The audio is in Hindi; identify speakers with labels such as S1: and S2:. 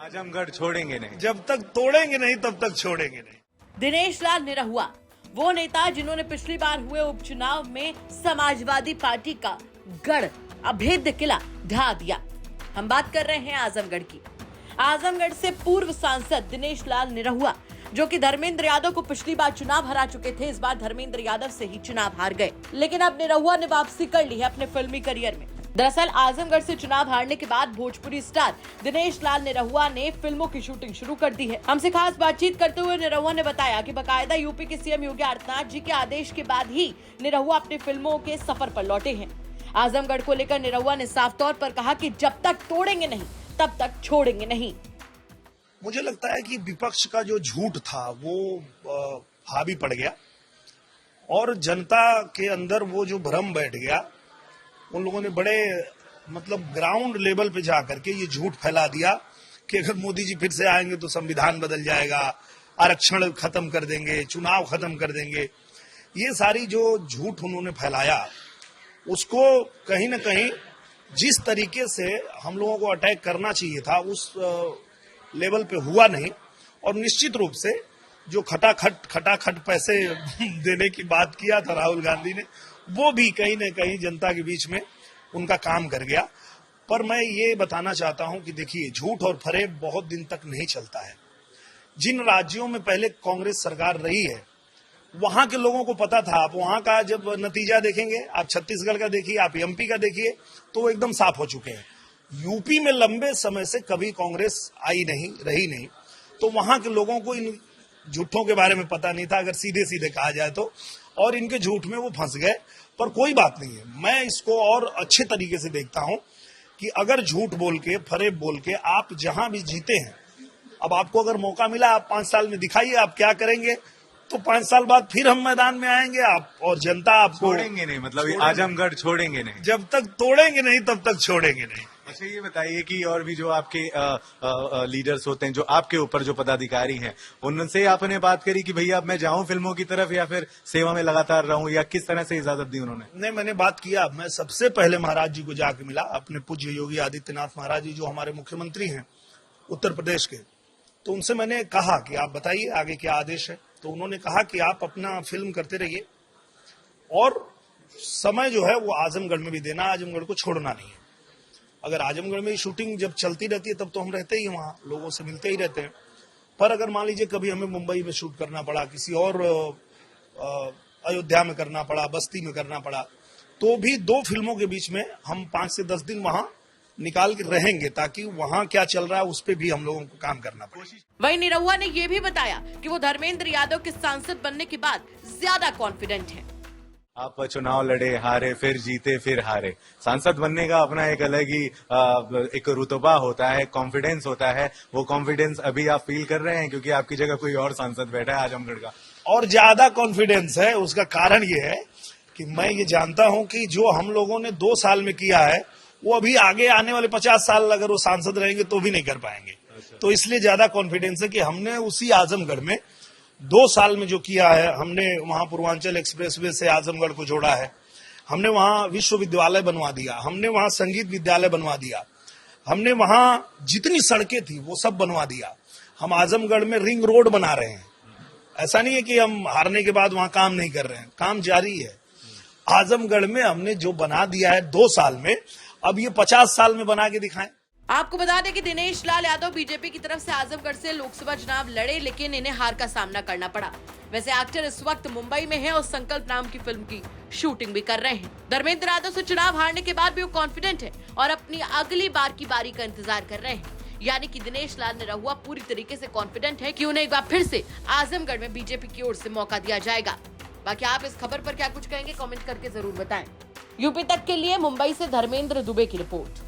S1: आजमगढ़ छोड़ेंगे नहीं,
S2: जब तक तोड़ेंगे नहीं तब तक छोड़ेंगे नहीं।
S3: दिनेश लाल निरहुआ वो नेता जिन्होंने पिछली बार हुए उपचुनाव में समाजवादी पार्टी का गढ़ अभेद्य किला ढा दिया। हम बात कर रहे हैं आजमगढ़ की। आजमगढ़ से पूर्व सांसद दिनेश लाल निरहुआ, जो कि धर्मेंद्र यादव को पिछली बार चुनाव हरा चुके थे, इस बार धर्मेंद्र यादव से ही चुनाव हार गए। लेकिन अब निरहुआ ने वापसी कर ली है अपने फिल्मी करियर में। दरअसल आजमगढ़ से चुनाव हारने के बाद भोजपुरी स्टार दिनेश लाल निरहुआ ने फिल्मों की शूटिंग शुरू कर दी है। हमसे खास बातचीत करते हुए निरहुआ ने बताया कि बकायदा यूपी के सीएम योगी आदित्यनाथ जी के आदेश के बाद ही निरहुआ अपनी फिल्मों के सफर पर लौटे हैं। आजमगढ़ को लेकर निरहुआ ने साफ तौर पर कहा कि जब तक तोड़ेंगे नहीं तब तक छोड़ेंगे नहीं।
S2: मुझे लगता है कि विपक्ष का जो झूठ था वो हावी पड़ गया और जनता के अंदर वो जो भ्रम बैठ गया, उन लोगों ने बड़े ग्राउंड लेवल पे जाकर के ये झूठ फैला दिया कि अगर मोदी जी फिर से आएंगे तो संविधान बदल जाएगा, आरक्षण खत्म कर देंगे, चुनाव खत्म कर देंगे। ये सारी जो झूठ उन्होंने फैलाया, उसको कहीं ना कहीं जिस तरीके से हम लोगों को अटैक करना चाहिए था उस लेवल पे हुआ नहीं। और निश्चित रूप से जो खटाखट पैसे देने की बात किया था राहुल गांधी ने, वो भी कहीं न कहीं जनता के बीच में उनका काम कर गया। पर मैं ये बताना चाहता हूं कि देखिए, झूठ और फरेब बहुत दिन तक नहीं चलता है। जिन राज्यों में पहले कांग्रेस सरकार रही है, वहां के लोगों को पता था। आप वहां का जब नतीजा देखेंगे, आप छत्तीसगढ़ का देखिए, आप एमपी का देखिए, तो वो एकदम साफ हो चुके हैं। यूपी में लंबे समय से कभी कांग्रेस आई नहीं, रही नहीं, तो वहां के लोगों को इन झूठों के बारे में पता नहीं था, अगर सीधे सीधे कहा जाए तो, और इनके झूठ में वो फंस गए। पर कोई बात नहीं है, मैं इसको और अच्छे तरीके से देखता हूं कि अगर झूठ बोल के, फरेब बोल के आप जहां भी जीते हैं, अब आपको अगर मौका मिला, आप 5 साल में दिखाइए आप क्या करेंगे, तो 5 साल बाद फिर हम मैदान में आएंगे, आप और जनता आपको
S1: छोड़ेंगे नहीं, आजमगढ़ छोड़ेंगे नहीं,
S2: जब तक तोड़ेंगे नहीं तब तक छोड़ेंगे नहीं।
S1: अच्छा, ये बताइए कि और भी जो आपके लीडर्स होते हैं, जो आपके ऊपर जो पदाधिकारी हैं, उनसे आपने बात करी कि भैया अब मैं जाऊं फिल्मों की तरफ या फिर सेवा में लगातार रहूं, या किस तरह से इजाजत दी उन्होंने?
S2: नहीं, मैंने बात किया। मैं सबसे पहले महाराज जी को जाके मिला, अपने पूज्य योगी आदित्यनाथ महाराज जी जो हमारे मुख्यमंत्री हैं उत्तर प्रदेश के। तो उनसे मैंने कहा कि आप बताइए आगे क्या आदेश है। तो उन्होंने कहा कि आप अपना फिल्म करते रहिए और समय जो है वो आजमगढ़ में भी देना, आजमगढ़ को छोड़ना नहीं है। अगर आजमगढ़ में शूटिंग जब चलती रहती है तब तो हम रहते ही वहाँ, लोगों से मिलते ही रहते हैं। पर अगर मान लीजिए कभी हमें मुंबई में शूट करना पड़ा, किसी और अयोध्या में करना पड़ा, बस्ती में करना पड़ा, तो भी 2 फिल्मों के बीच में हम 5 से 10 दिन वहाँ निकाल के रहेंगे, ताकि वहाँ क्या चल रहा है उस पर भी हम लोगों को काम करना पड़े।
S3: वहीं निरहुआ ने ये भी बताया कि वो धर्मेंद्र यादव के सांसद बनने के बाद ज्यादा कॉन्फिडेंट हैं।
S1: आप चुनाव लड़े, हारे, फिर जीते, फिर हारे। सांसद बनने का अपना एक अलग ही एक रुतबा होता है, कॉन्फिडेंस होता है। वो कॉन्फिडेंस अभी आप फील कर रहे हैं, क्योंकि आपकी जगह कोई और सांसद बैठा है आजमगढ़ का?
S2: और ज्यादा कॉन्फिडेंस है। उसका कारण ये है कि मैं ये जानता हूं कि जो हम लोगों ने 2 साल में किया है, वो अभी आगे आने वाले 50 साल अगर वो सांसद रहेंगे तो भी नहीं कर पाएंगे। अच्छा। तो इसलिए ज्यादा कॉन्फिडेंस है कि हमने उसी आजमगढ़ में 2 साल में जो किया है, हमने वहां पूर्वांचल एक्सप्रेसवे से आजमगढ़ को जोड़ा है, हमने वहां विश्वविद्यालय बनवा दिया, हमने वहां संगीत विद्यालय बनवा दिया, हमने वहां जितनी सड़कें थी वो सब बनवा दिया। हम आजमगढ़ में रिंग रोड बना रहे हैं। ऐसा नहीं है कि हम हारने के बाद वहां काम नहीं कर रहे हैं, काम जारी है। आजमगढ़ में हमने जो बना दिया है 2 साल में, अब ये 50 साल में बना के दिखाएं।
S3: आपको बता दें कि दिनेश लाल यादव बीजेपी की तरफ से आजमगढ़ से लोकसभा चुनाव लड़े, लेकिन इन्हें हार का सामना करना पड़ा। वैसे एक्टर इस वक्त मुंबई में है और संकल्प नाम की फिल्म की शूटिंग भी कर रहे हैं। धर्मेंद्र यादव से चुनाव हारने के बाद भी वो कॉन्फिडेंट है और अपनी अगली बार की बारी का इंतजार कर रहे हैं। यानी कि दिनेश लाल निरहुआ पूरी तरीके से कॉन्फिडेंट है कि उन्हें एक बार फिर से आजमगढ़ में बीजेपी की ओर से मौका दिया जाएगा। बाकी आप इस खबर पर क्या कुछ कहेंगे, कमेंट करके जरूर बताएं। यूपी तक के लिए मुंबई से धर्मेंद्र दुबे की रिपोर्ट।